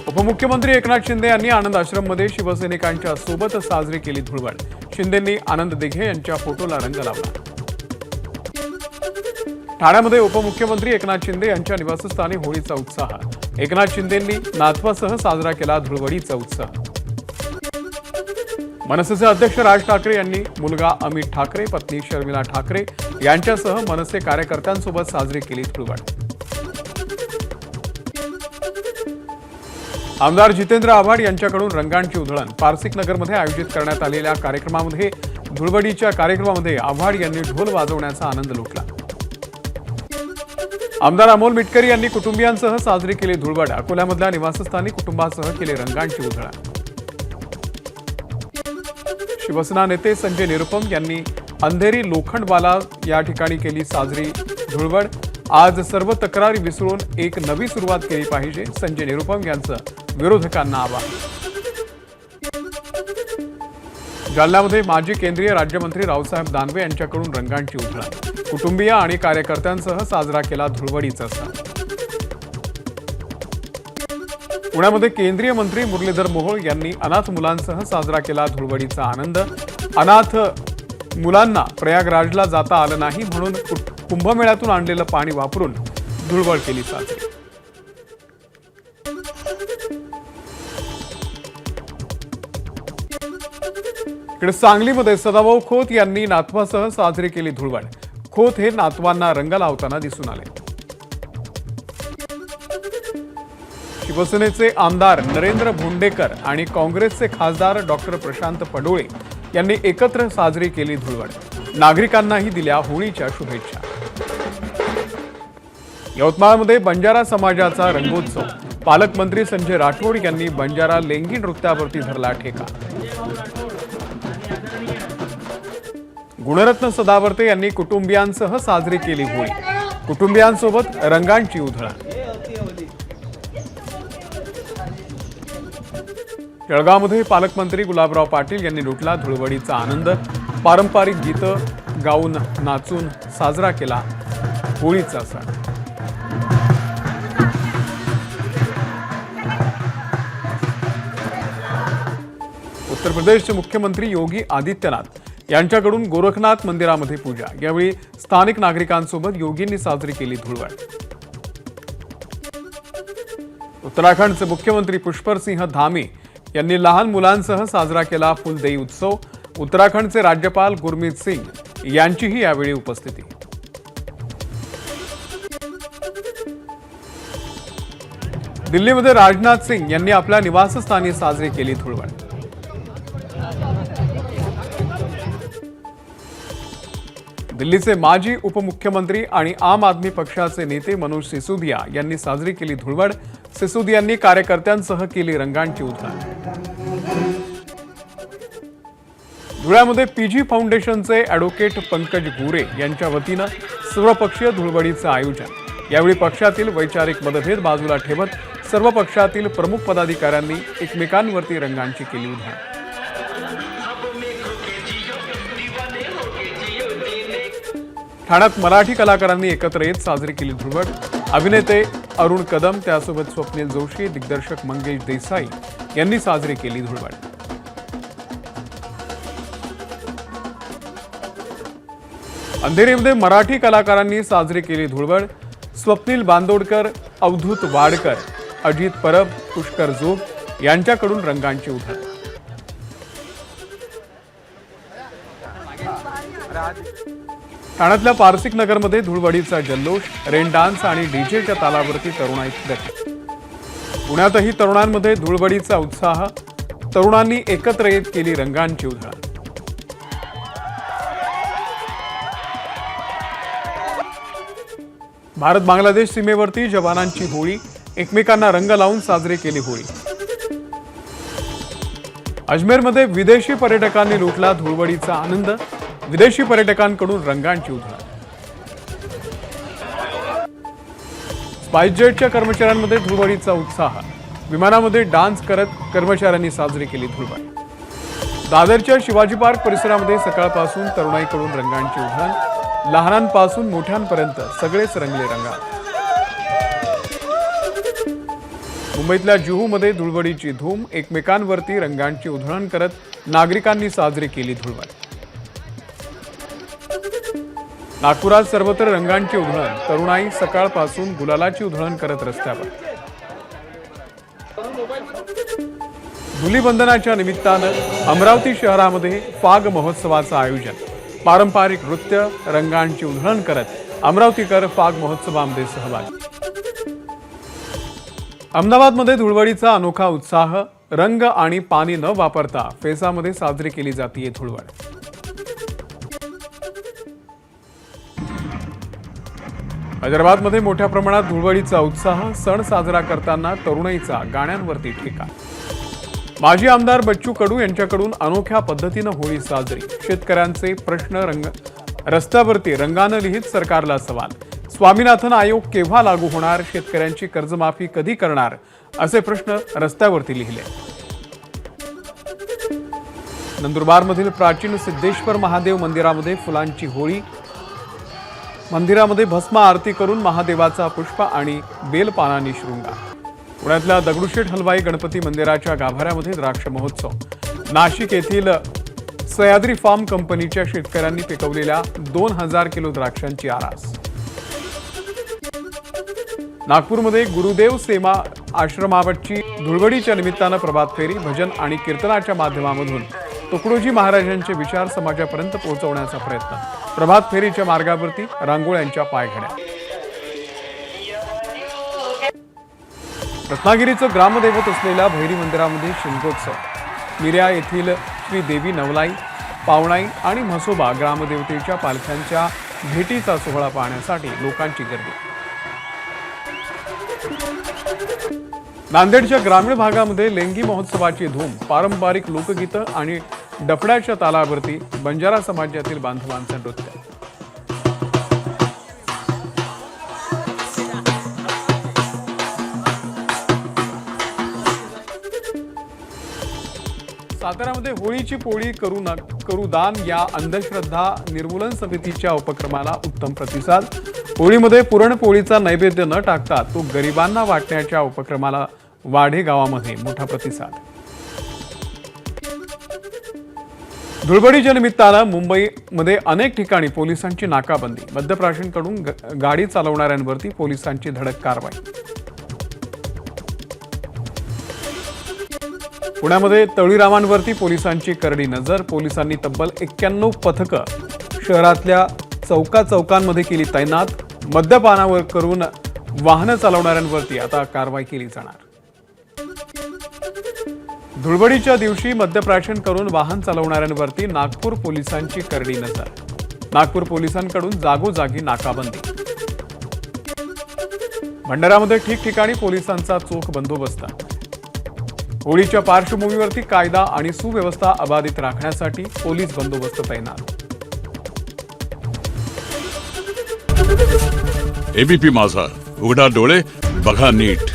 उपमुख्यमंत्री एकनाथ शिंदे यांनी आनंद आश्रममध्ये शिवसैनिकांच्या सोबत साजरी केली धुळवड। शिंदेंनी आनंद दिघे यांच्या फोटोला रंग लावला। ठाण्यामध्ये उपमुख्यमंत्री एकनाथ शिंदे यांच्या निवासस्थानी होळीचा उत्साह। एकनाथ शिंदेंनी नातवासह साजरा केला धुळवडीचा उत्साह। मनसेचे अध्यक्ष राज ठाकरे यांनी मुलगा अमित ठाकरे, पत्नी शर्मिला ठाकरे यांच्यासह मनसे कार्यकर्त्यांसोबत साजरी केली धुळवड। आमदार जितेंद्र आव्हाड यांच्याकडून रंगांची उधळण। पारसिक नगरमध्ये आयोजित करण्यात आलेल्या कार्यक्रमामध्ये धुळवडीच्या कार्यक्रमामध्ये आव्हाड यांनी ढोल वाजवण्याचा आनंद लुटला। आमदार अमोल मिटकरी यांनी कुटुंबियांसह साजरी केली धुळवड। अकोल्यामधल्या निवासस्थानी कुटुंबासह केली रंगांची उधळण। शिवसेना नेते संजय निरुपम यांनी अंधेरी लोखंडवाला या ठिकाणी केली साजरी धुळवड। आज सर्व तक्रारी विसरून एक नवी सुरुवात केली पाहिजे, संजय निरुपम यांचं विरोधकांना आवाहन। जालन्यामध्ये माजी केंद्रीय राज्यमंत्री रावसाहेब दानवे यांच्याकडून रंगांची उधळण। कुटुंबीय आणि कार्यकर्त्यांसह साजरा केला धुळवडीचा सण। पुण्यामध्ये केंद्रीय मंत्री मुरलीधर मोहोळ यांनी अनाथ मुलांसह साजरा केला धुळवडीचा आनंद। अनाथ मुलांना प्रयागराजला जाता आलं नाही म्हणून कुंभमेळ्यातून आणलेलं पाणी वापरून धुळवड केली साजरी। इकडे सांगलीमध्ये सदाभाऊ खोत यांनी नातवासह साजरी केली धुळवड। खोत हे नातवांना रंग लावताना दिसून आले। शिवसेनेचे आमदार नरेंद्र भोंडेकर आणि काँग्रेसचे खासदार डॉक्टर प्रशांत पडोळे यांनी एकत्र साजरी केली धुळवड। नागरिकांनाही दिल्या होळीच्या शुभेच्छा। यवतमाळमध्ये बंजारा समाजाचा रंगोत्सव। पालकमंत्री संजय राठोड यांनी बंजारा लेंगी नृत्यावरती धरला ठेका। गुणरत्न सदावर्ते यांनी कुटुंबियांसह साजरी केली होळी। कुटुंबियांसोबत रंगांची उधळण। जळगावमध्ये पालकमंत्री गुलाबराव पाटील यांनी लुटला धुळवडीचा आनंद। पारंपरिक गीतं गाऊन नाचून साजरा केला होळीचा सण। उत्तर प्रदेशचे मुख्यमंत्री योगी आदित्यनाथ यांच्याकडून गोरखनाथ मंदिरामध्ये पूजा। यावेळी स्थानिक नागरिकांसोबत योगींनी साजरी केली धुळवड। उत्तराखंडचे मुख्यमंत्री पुष्कर सिंह धामी यांनी लहान मुलांसह साजरा केला फुलदेई उत्सव। उत्तराखंडचे राज्यपाल गुरमीत सिंग यांचीही यावेळी उपस्थिती। दिल्लीमध्ये राजनाथ सिंग यांनी आपल्या निवासस्थानी साजरी केली धुळवड। दिल्लीचे माजी उपमुख्यमंत्री आणि आम आदमी पक्षाचे नेते मनोज सिसोदिया यांनी साजरी केली धुळवड। सिसोदियांनी कार्यकर्त्यांसह केली रंगांची उधळण। धुळ्यामध्ये पीजी फाउंडेशनचे ॲडव्होकेट पंकज गोरे यांच्या वतीनं सर्वपक्षीय धुळवडीचं आयोजन। यावेळी पक्षातील वैचारिक मतभेद बाजूला ठेवत सर्व पक्षातील प्रमुख पदाधिकाऱ्यांनी एकमेकांवरती रंगांची केली उधळण। ठाण्यात मराठी कलाकारांनी एकत्र येत साजरी केली धुळवड। अभिनेते अरुण कदम, त्यासोबत स्वप्नील जोशी, दिग्दर्शक मंगेश देसाई यांनी साजरी केली धुळवड। अंधेरीमध्ये मराठी कलाकारांनी साजरी केली धुळवड। स्वप्नील बांदोडकर, अवधूत वाडकर, अजित परब, पुष्कर जोग यांच्याकडून रंगांची उधळण। ठाण्यातल्या पारसिक नगरमध्ये धुळवडीचा जल्लोष। रेन डान्स आणि डीजेच्या तालावरती तरुणाई। पुण्यातही तरुणांमध्ये धुळवडीचा उत्साह। तरुणांनी एकत्र येत केली रंगांची उधळण। भारत बांगलादेश सीमेवरती जवानांची होळी। एकमेकांना रंग लावून साजरी केली होळी। अजमेरमध्ये विदेशी पर्यटकांनी लुटला धुळवडीचा आनंद। विदेशी पर्यटकांकडून रंगांची उधळण। स्पाइसजेटच्या कर्मचाऱ्यांमध्ये धुळवडीचा उत्साह। विमानामध्ये डान्स करत कर्मचाऱ्यांनी साजरी केली धुळवड। दादरच्या शिवाजी पार्क परिसरामध्ये सकाळपासून तरुणाईकडून रंगांची उधळण। लहानांपासून मोठ्यांपर्यंत सगळेच रंगले रंगात। मुंबईतल्या जुहूमध्ये धुळवडीची धूम, एकमेकांवरती रंगांची उधळण करत नागरिकांनी साजरी केली धुळवड। नागपुरात सर्वत्र रंगांची उधळण, तरुणाई सकाळपासून गुलालाची उधळण करत रस्त्यावर। धुलीवंदनाच्या निमित्तानं अमरावती शहरामध्ये फाग महोत्सवाचं आयोजन, पारंपरिक नृत्य, रंगांची उधळण करत अमरावतीकर फाग महोत्सवामध्ये सहभागी। अहमदाबादमध्ये धुळवडीचा अनोखा उत्साह, रंग आणि पाणी न वापरता फेसामध्ये साजरी केली जाते धुळवड। हैदराबादमध्ये मोठ्या प्रमाणात धुळवडीचा उत्साह, सण साजरा करताना तरुणाईचा गाण्यांवरती ठेका। माजी आमदार बच्चू कडू यांच्याकडून अनोख्या पद्धतीनं होळी साजरी, शेतकऱ्यांचे प्रश्न रस्त्यावरती रंगानं लिहित सरकारला सवाल। स्वामीनाथन आयोग केव्हा लागू होणार, शेतकऱ्यांची कर्जमाफी कधी करणार, असे प्रश्न रस्त्यावरती लिहिले। नंदुरबारमधील प्राचीन सिद्धेश्वर महादेव मंदिरामध्ये फुलांची होळी, मंदिरामध्ये भस्म आरती करून महादेवाचा पुष्प आणि बेलपानांनी शृंगार। पुण्यातल्या दगडूशेठ हलवाई गणपती मंदिराच्या गाभाऱ्यामध्ये द्राक्ष महोत्सव, नाशिक येथील सह्याद्री फार्म कंपनीच्या शेतकऱ्यांनी पिकवलेल्या 2000 किलो द्राक्षांची आरास। नागपूरमध्ये गुरुदेव सेवा आश्रमावरची धुळवडीच्या निमित्तानं प्रभात फेरी, भजन आणि कीर्तनाच्या माध्यमामधून तुकडोजी महाराजांचे विचार समाजापर्यंत पोहोचवण्याचा प्रयत्न। प्रभात फेरीच्या मार्गावरती रांगोळ्यांच्या पायघड्या। रत्नागिरीचं ग्रामदैवत असलेल्या भैरी मंदिरामध्ये शिमगोत्सव, मिऱ्या येथील श्री देवी नवलाई, पावणाई आणि म्हसोबा ग्रामदेवतेच्या पालख्यांच्या भेटीचा सोहळा पाहण्यासाठी लोकांची गर्दी। नांदेडच्या ग्रामीण भागामध्ये लेंगी महोत्सवाची धूम, पारंपरिक लोकगीतं आणि डफड्याच्या तालावरती बंजारा समाजातील बांधवांचं नृत्य। साताऱ्यामध्ये होळीची पोळी करू दान या अंधश्रद्धा निर्मूलन समितीच्या उपक्रमाला उत्तम प्रतिसाद। होळीमध्ये पुरणपोळीचा नैवेद्य न टाकता तो गरिबांना वाटण्याच्या उपक्रमाला वाढे गावामध्ये मोठा प्रतिसाद। धुळवडीच्या निमित्तानं मुंबईमध्ये अनेक ठिकाणी पोलिसांची नाकाबंदी, मद्यप्राशांकडून गाडी चालवणाऱ्यांवरती पोलिसांची धडक कारवाई। पुण्यामध्ये तळीरामांवरती पोलिसांची करडी नजर, पोलिसांनी तब्बल 91 पथकं शहरातल्या चौकांमध्ये केली तैनात। मद्यपानावर करून वाहनं चालवणाऱ्यांवरती आता कारवाई केली जाणार। धुळवडीच्या दिवशी मद्यप्राशन करून वाहन चालवणाऱ्यांवरती नागपूर पोलिसांची करडी नजर, नागपूर पोलिसांकडून जागोजागी नाकाबंदी। भंडाऱ्यामध्ये ठिकठिकाणी पोलिसांचा चोख बंदोबस्त। होळीच्या पार्श्वभूमीवरती कायदा आणि सुव्यवस्था अबाधित राखण्यासाठी पोलीस बंदोबस्त तैनात। एबीपी माझा, उघडा डोळे बघा नीट।